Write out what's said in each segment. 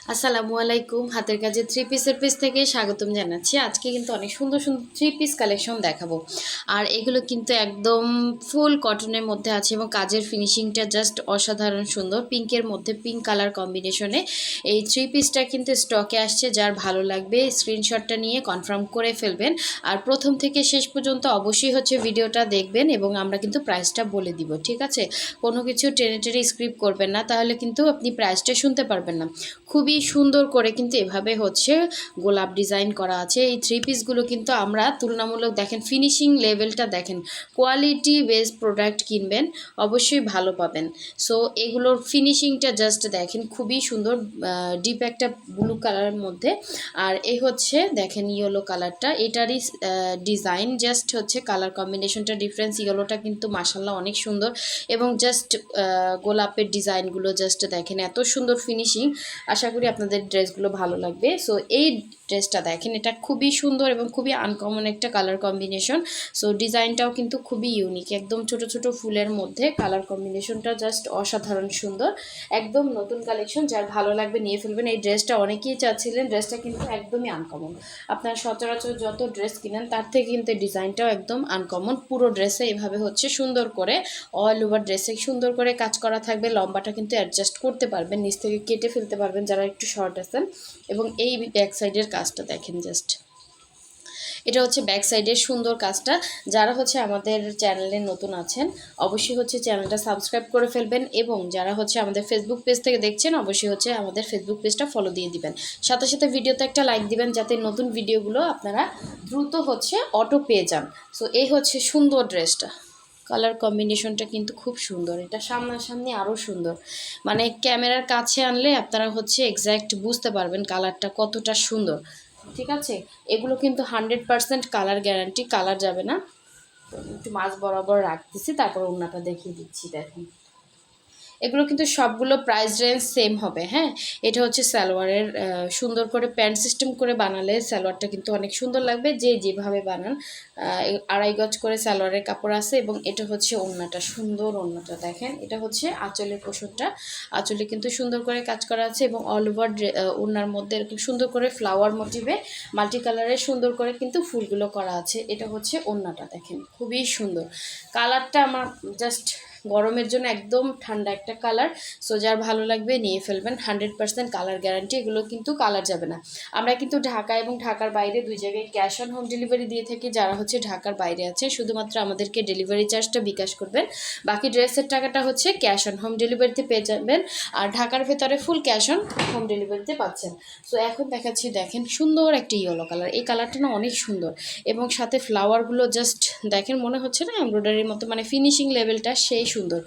আসসালামু আলাইকুম। হাতের কাজে থ্রি পিসের পেজ থেকে স্বাগতম জানাচ্ছি। আজকে কিন্তু অনেক সুন্দর সুন্দর থ্রি পিস কালেকশন দেখাবো। আর এগুলো কিন্তু একদম ফুল কটনের মধ্যে আছে এবং কাজের ফিনিশিংটা জাস্ট অসাধারণ সুন্দর। পিঙ্কের মধ্যে পিঙ্ক কালার কম্বিনেশনে এই থ্রি পিসটা কিন্তু স্টকে আসছে। যার ভালো লাগবে স্ক্রিনশটটা নিয়ে কনফার্ম করে ফেলবেন। আর প্রথম থেকে শেষ পর্যন্ত অবশ্যই ভিডিওটা দেখবেন এবং আমরা কিন্তু প্রাইসটা বলে দিব, ঠিক আছে? কোনো কিছু টেনে টেনে স্ক্রিপ্ট করবেন না, তাহলে কিন্তু আপনি প্রাইসটা শুনতে পারবেন না। খুবই সুন্দর করে কিন্তু এভাবে গোলাপ ডিজাইন করা আছে। এই থ্রি পিসগুলো কিন্তু আমরা তুলনামূলক দেখেন ফিনিশিং লেভেলটা দেখেন, কোয়ালিটি বেস প্রোডাক্ট কিনবেন অবশ্যই ভালো পাবেন। সো এগুলোর ফিনিশিংটা জাস্ট দেখেন, খুবই সুন্দর, ডিপ একটা ব্লু কালারের মধ্যে। আর এই দেখেন ইয়েলো কালারটা, এটারই ডিজাইন জাস্ট কালার কম্বিনেশনটা ডিফারেন্স। ইয়েলোটা কিন্তু মাশাল্লাহ অনেক সুন্দর এবং জাস্ট গোলাপের ডিজাইনগুলো জাস্ট দেখেন এত সুন্দর ফিনিশিং। আশা করি আপনাদের ড্রেসগুলো ভালো লাগবে। সো এই ড্রেসটা দেখেন, এটা খুবই সুন্দর এবং খুবই আনকমন একটা কালার কম্বিনেশন। সো ডিজাইনটাও কিন্তু খুবই ইউনিক, একদম ছোট ছোট ফুলের মধ্যে কালার কম্বিনেশনটা জাস্ট অসাধারণ সুন্দর। একদম নতুন কালেকশন, যার ভালো লাগবে নিয়ে ফেলবেন। এই ড্রেসটা অনেকেই চাচ্ছিলেন, ড্রেসটা কিন্তু একদমই আনকমন। আপনারা সচরাচর যত ড্রেস কিনেন তার থেকে কিন্তু ডিজাইনটাও একদম আনকমন। পুরো ড্রেসে এভাবে সুন্দর করে অল ওভার ড্রেসে সুন্দর করে কাজ করা থাকবে। লম্বাটা কিন্তু অ্যাডজাস্ট করতে পারবেন, নিচ থেকে কেটে ফেলতে পারবেন যারা একটু শর্ট আছেন। এবং এই ব্যাক সাইডের কাজটা দেখেন, জাস্ট এটা ব্যাক সাইডের সুন্দর কাজটা। যারা আমাদের চ্যানেলে নতুন আছেন অবশ্যই চ্যানেলটা সাবস্ক্রাইব করে ফেলবেন এবং যারা আমাদের ফেসবুক পেজ থেকে দেখছেন অবশ্যই আমাদের ফেসবুক পেজটা ফলো দিয়ে দিবেন। সাথে সাথে ভিডিওতে একটা লাইক দিবেন যাতে নতুন ভিডিওগুলো আপনারা দ্রুত অটো পেয়ে যান। সো এই সুন্দর ড্রেসটা, কালার কম্বিনেশনটা কিন্তু খুব সুন্দর। এটা সামনাসামনি আরও সুন্দর, মানে ক্যামেরার কাছে আনলে আপনারা এক্স্যাক্ট বুঝতে পারবেন কালারটা কতটা সুন্দর, ঠিক আছে? এগুলো কিন্তু 100% কালার গ্যারান্টি, কালার যাবে না। একটু মাছ বরাবর রাখতেছি, তারপর ওড়নাটা দেখিয়ে দিচ্ছি। দেখেন এগুলো কিন্তু সবগুলো প্রাইস রেঞ্জ সেম হবে। হ্যাঁ, এটা সালোয়ারের সুন্দর করে প্যান্ট সিস্টেম করে বানালে সালোয়ারটা কিন্তু অনেক সুন্দর লাগবে, যে যেভাবে বানান। 2.5 গজ করে সালোয়ারের কাপড় আছে এবং এটা ওড়নাটা, সুন্দর ওড়নাটা দেখেন। এটা আঁচলের পোষণটা, আঁচলে কিন্তু সুন্দর করে কাজ করা আছে এবং অল ওভার ওড়নার মধ্যে এরকম সুন্দর করে ফ্লাওয়ার মোটিভে মাল্টি কালারের সুন্দর করে কিন্তু ফুলগুলো করা আছে। এটা ওড়নাটা দেখেন, খুবই সুন্দর। কালারটা আমার জাস্ট গরমের জন্য একদম ঠান্ডা একটা কালার। সো যার ভালো লাগবে নিয়ে ফেলবেন, 100% কালার গ্যারান্টি। এগুলো কিন্তু কালার যাবে না। আমরা কিন্তু ঢাকা এবং ঢাকার বাইরে দুই জায়গায় ক্যাশ অন হোম ডেলিভারি দিয়ে থাকি। যারা ঢাকার বাইরে আছে শুধুমাত্র আমাদেরকে ডেলিভারি চার্জটা বিকাশ করবেন, বাকি ড্রেসের টাকাটা ক্যাশ অন হোম ডেলিভারিতে পেয়ে যাবেন। আর ঢাকার ভেতরে ফুল ক্যাশ অন হোম ডেলিভারিতে পাচ্ছেন। সো এখন দেখাচ্ছি, দেখেন সুন্দর একটা ইয়েলো কালার। এই কালারটা না অনেক সুন্দর এবং সাথে ফ্লাওয়ারগুলো জাস্ট দেখেন, মনে হচ্ছে না এমব্রয়ডারির মতো, মানে ফিনিশিং লেভেলটা সেই সুন্দর।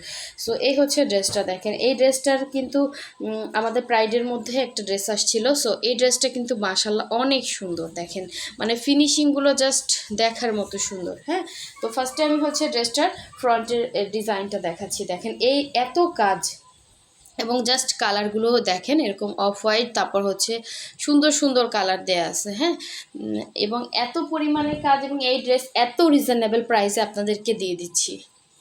সো এই ড্রেসটা দেখেন। এই ড্রেসটার কিন্তু আমাদের প্রাইডের মধ্যে একটা ড্রেস আসছিল। সো এই ড্রেসটা কিন্তু মাশাল্লাহ অনেক সুন্দর, দেখেন মানে ফিনিশিংগুলো জাস্ট দেখার মতো সুন্দর। হ্যাঁ, তো ফার্স্টে আমি ড্রেসটার ফ্রন্টের ডিজাইনটা দেখাচ্ছি। দেখেন এই এত কাজ এবং জাস্ট কালারগুলো দেখেন, এরকম অফ হোয়াইট, তারপর সুন্দর সুন্দর কালার দেয়া আছে। হ্যাঁ, এবং এত পরিমাণে কাজ এবং এই ড্রেস এত রিজনেবল প্রাইসে আপনাদেরকে দিয়ে দিচ্ছি,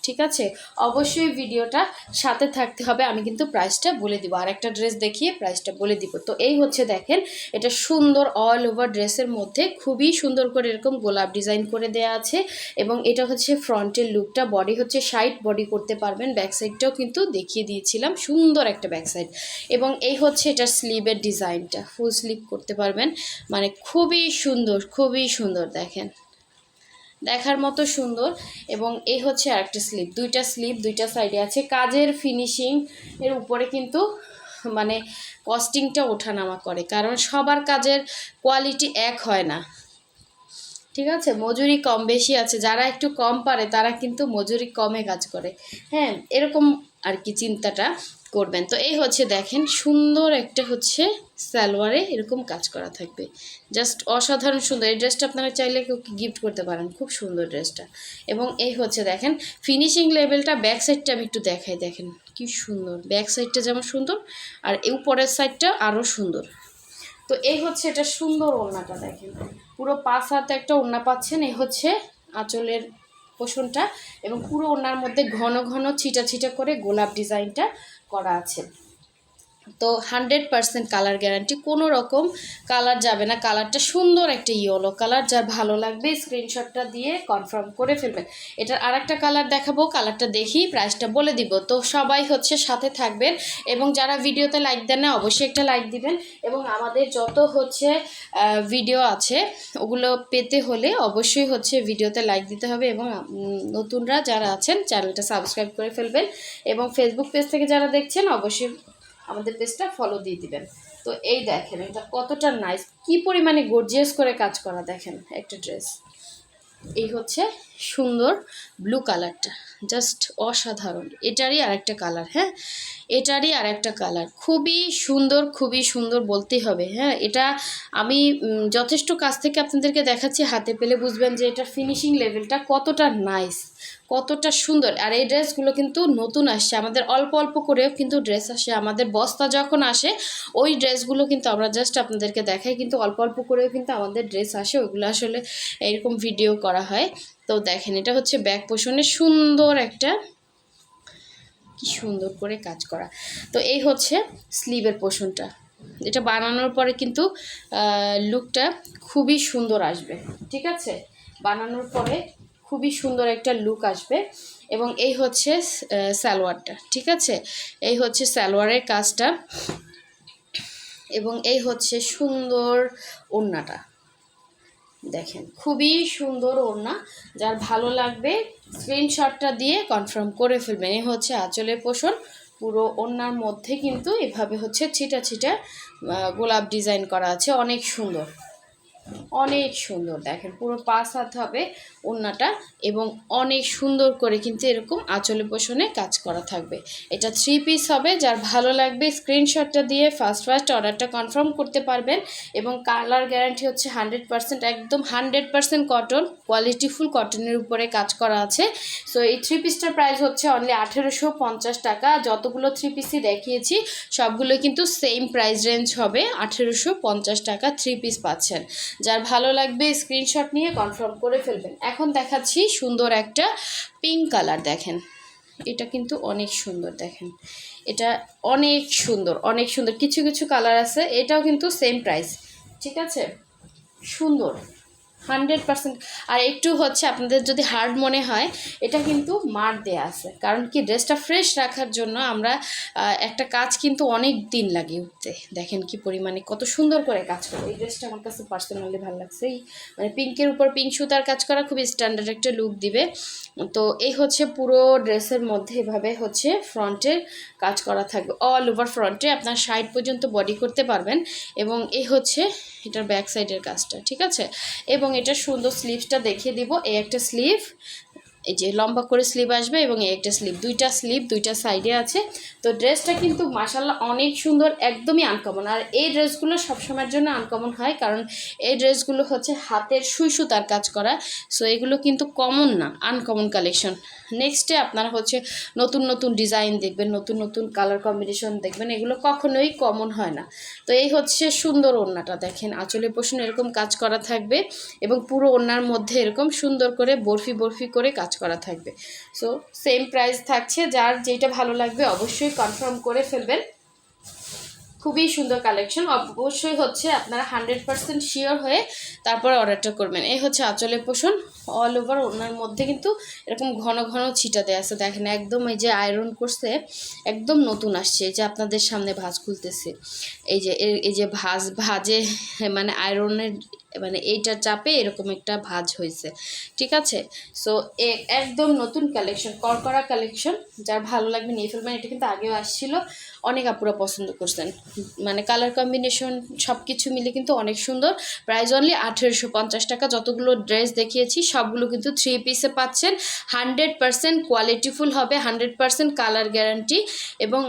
ঠিক আছে? অবশ্যই ভিডিওটা সাথে থাকতে হবে, আমি কিন্তু প্রাইসটা বলে দিব। আর একটা ড্রেস দেখিয়ে প্রাইসটা বলে দিব। তো এই দেখেন, এটা সুন্দর অল ওভার ড্রেসের মধ্যে খুবই সুন্দর করে এরকম গোলাপ ডিজাইন করে দেয়া আছে এবং এটা ফ্রন্টের লুকটা। বডি সাইড বডি করতে পারবেন, ব্যাক সাইডটাও কিন্তু দেখিয়ে দিয়েছিলাম, সুন্দর একটা ব্যাক সাইড। এবং এই এটা স্লিভের ডিজাইনটা, ফুল স্লিভ করতে পারবেন, মানে খুবই সুন্দর, খুবই সুন্দর। দেখেন দেখার মতো সুন্দর। এবং এই আরেকটা স্লিভ, দুইটা স্লিভ দুইটা সাইডে আছে। কাজের ফিনিশিং এর উপরে কিন্তু মানে কস্টিংটা ওঠানামা করে, কারণ সবার কাজের কোয়ালিটি এক হয় না, ঠিক আছে? মজুরি কম বেশি আছে, যারা একটু কম পারে তারা কিন্তু মজুরি কমে কাজ করে। হ্যাঁ, এরকম আর কি চিন্তাটা করবেন। তো এই দেখেন সুন্দর একটা সালোয়ারে এরকম কাজ করা থাকবে, জাস্ট অসাধারণ সুন্দর। এই ড্রেসটা আপনারা চাইলে কেউ গিফট করতে পারেন, খুব সুন্দর ড্রেসটা। এবং এই দেখেন ফিনিশিং লেভেলটা। ব্যাক সাইডটা আমি একটু দেখাই, দেখেন কি সুন্দর। ব্যাক সাইডটা যেমন সুন্দর আর এই উপরের সাইডটা আরও সুন্দর। তো এই এটা সুন্দর ওড়নাটা দেখেন, পুরো 5 হাতে একটা ওড়না পাচ্ছেন। এই আঁচলের পোষণটা এবং পুরো ওড়নার মধ্যে ঘন ঘন ছিটা ছিটা করে গোলাপ ডিজাইনটা করা আছে। তো 100% কালার গ্যারান্টি, কোনো রকম কালার যাবে না। কালারটা সুন্দর একটা ইয়েলো কালার, যার ভালো লাগবে স্ক্রিনশটটা দিয়ে কনফার্ম করে ফেলবেন। এটার আরেকটা কালার দেখাবো, কালারটা দেখি প্রাইসটা বলে দিব। তো সবাই হচ্ছে সাথে থাকবেন, এবং যারা ভিডিওতে লাইক দেন না অবশ্যই একটা লাইক দিবেন, এবং আমাদের যত হচ্ছে ভিডিও আছে ওগুলো পেতে হলে অবশ্যই হচ্ছে ভিডিওতে লাইক দিতে হবে, এবং নতুনরা যারা আছেন চ্যানেলটা সাবস্ক্রাইব করে ফেলবেন, এবং ফেসবুক পেজ থেকে যারা দেখছেন অবশ্যই আমাদের পেজটা ফলো দিয়ে দিবেন। তো এই দেখেন এটা কতটা নাইস, কি পরিমাণে গর্জিয়াস করে কাজ করা, দেখেন একটা ড্রেস। এই হচ্ছে সুন্দর ব্লু কালারটা, জাস্ট অসাধারণ। এটারই আরেকটা কালার, হ্যাঁ এটারই আরেকটা কালার, খুবই সুন্দর বলতেই হবে। হ্যাঁ এটা আমি যথেষ্ট কাছ থেকে আপনাদেরকে দেখাচ্ছি, হাতে পেলে বুঝবেন যে এটার ফিনিশিং লেভেলটা কতটা নাইস, কতটা সুন্দর। আর এই ড্রেসগুলো কিন্তু নতুন আসছে, আমাদের অল্প অল্প করেও কিন্তু ড্রেস আসে, আমাদের বস্তা যখন আসে ওই ড্রেসগুলো কিন্তু আমরা জাস্ট আপনাদেরকে দেখাই, কিন্তু অল্প অল্প করেও কিন্তু আমাদের ড্রেস আসে, ওইগুলো আসলে এরকম ভিডিও করা হয়। তো দেখেন এটা হচ্ছে ব্যাক পোর্শনে সুন্দর একটা, কি সুন্দর করে কাজ করা। তো এই হচ্ছে স্লিভের পোর্শনটা, এটা বানানোর পরে কিন্তু লুকটা খুবই সুন্দর আসবে, ঠিক আছে, বানানোর পরে খুবই সুন্দর একটা লুক আসবে। এবং এই হচ্ছে সালোয়ারটা, ঠিক আছে, এই হচ্ছে সালোয়ারের কাজটা, এবং এই হচ্ছে সুন্দর ওড়নাটা, দেখেন খুবই সুন্দর ওড়না। যার ভালো লাগবে স্ক্রিনশটটা দিয়ে কনফার্ম করে ফেলবেন। এই হচ্ছে আঁচলের পোর্শন, পুরো ওড়নার মধ্যে কিন্তু এভাবে হচ্ছে ছিটা ছিটা গোলাপ ডিজাইন করা আছে, অনেক সুন্দর অনেক সুন্দর। দেখেন পুরো 5 হাত হবে ওড়নাটা, এবং অনেক সুন্দর করে কিন্তু এরকম আঁচলে পোষণে কাজ করা থাকবে। এটা 3 পিস হবে, যার ভালো লাগবে স্ক্রিনশটটা দিয়ে ফার্স্ট অর্ডারটা কনফার্ম করতে পারবেন। এবং কালার গ্যারান্টি হচ্ছে 100%, একদম 100% কটন, কোয়ালিটিফুল কটনের উপরে কাজ করা আছে। সো এই 3 পিসটার প্রাইস হচ্ছে অনলি 1850 টাকা। যতগুলো 3 পিসই দেখিয়েছি সবগুলো কিন্তু সেম প্রাইস রেঞ্জ হবে, 1850 টাকা 3 পিস পাচ্ছেন। যার ভালো লাগবে স্ক্রিনশট নিয়ে কনফার্ম করে ফেলবেন। এখন দেখাচ্ছি সুন্দর একটা পিঙ্ক কালার, দেখেন এটা কিন্তু অনেক সুন্দর, দেখেন এটা অনেক সুন্দর অনেক সুন্দর। কিছু কিছু কালার আছে, এটাও কিন্তু সেম প্রাইস, ঠিক আছে, সুন্দর 100%। আর একটু হচ্ছে আপনাদের যদি হার্ড মনে হয়, এটা কিন্তু মার দেয়া আছে, কারণ কি ড্রেসটা ফ্রেশ রাখার জন্য আমরা একটা কাজ কিন্তু অনেক দিন লাগে উঠতে। দেখেন কি পরিমাণে কত সুন্দর করে কাজ করে, এই ড্রেসটা আমার কাছে পার্সোনালি ভালো লাগছে। এই মানে পিঙ্কের উপর পিঙ্ক সুতার কাজ করা খুবই স্ট্যান্ডার্ড একটা লুক দিবে। তো এই হচ্ছে পুরো ড্রেসের মধ্যে এভাবে হচ্ছে ফ্রন্টের কাজ করা থাকবে, অল ওভার ফ্রন্টে আপনার সাইড পর্যন্ত বডি করতে পারবেন। এবং এই হচ্ছে এটার ব্যাক সাইডের কাজটা, ঠিক আছে। এবং এটা সুন্দর স্লিভসটা দেখিয়ে দিব, এই একটা স্লিভ, এই যে লম্বা করে স্লিভ আসবে, এবং এই একটা স্লিভ, দুইটা স্লিভ দুইটা সাইডে আছে। তো ড্রেসটা কিন্তু মাশাআল্লাহ অনেক সুন্দর, একদমই আনকমন। আর এই ড্রেসগুলো সবসময়ের জন্য আনকমন হয়, কারণ এই ড্রেসগুলো হচ্ছে হাতের সুই সুতার কাজ করা। সো এগুলো কিন্তু কমন না, আনকমন কালেকশন। নেক্সটে আপনারা হচ্ছে নতুন নতুন ডিজাইন দেখবেন, নতুন নতুন কালার কম্বিনেশন দেখবেন, এগুলো কখনোই কমন হয় না। তো এই হচ্ছে সুন্দর ওড়নাটা, দেখেন আঁচলে পোষণ এরকম কাজ করা থাকবে, এবং পুরো ওড়নার মধ্যে এরকম সুন্দর করে বরফি বরফি করে কাজ করা থাকবে। সো সেম প্রাইস থাকছে, যার যেটা ভালো লাগবে অবশ্যই কনফার্ম করে ফেলবেন। খুবই সুন্দর কালেকশন, অবশ্যই হচ্ছে আপনারা 100% শিওর হয়ে তারপরে অর্ডারটা করবেন। এই হচ্ছে আঁচলে পোষণ, অল ওভার ওনার মধ্যে কিন্তু এরকম ঘন ঘন ছিটা দেওয়া আছে, দেখেন একদম এই যে আয়রন করছে, একদম নতুন আসছে। এই যে আপনাদের সামনে ভাঁজ খুলতেছে, এই যে ভাজে মানে আয়রনের মানে এইটা চাপে এরকম একটা ভাঁজ হয়েছে, ঠিক আছে। সো একদম নতুন কালেকশন, করকরা কালেকশন, যার ভালো লাগবে নিয়ে ফেলবেন। এটা কিন্তু আগেও আসছিল, অনেক আপুরা পছন্দ করছেন, মানে কালার কম্বিনেশন সব কিছু মিলে কিন্তু অনেক সুন্দর। প্রাইস অনলি 1850 টাকা। যতগুলো ড্রেস দেখিয়েছি সবগুলো কিন্তু 3 পিসে পাচ্ছেন, 100% কোয়ালিটিফুল হবে, 100% কালার গ্যারান্টি, এবং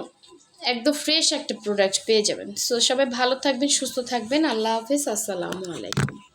একদম ফ্রেশ একটা প্রোডাক্ট পেয়ে যাবেন। সো সবাই ভালো থাকবেন, সুস্থ থাকবেন, আল্লাহ হাফেজ, আসসালামু আলাইকুম।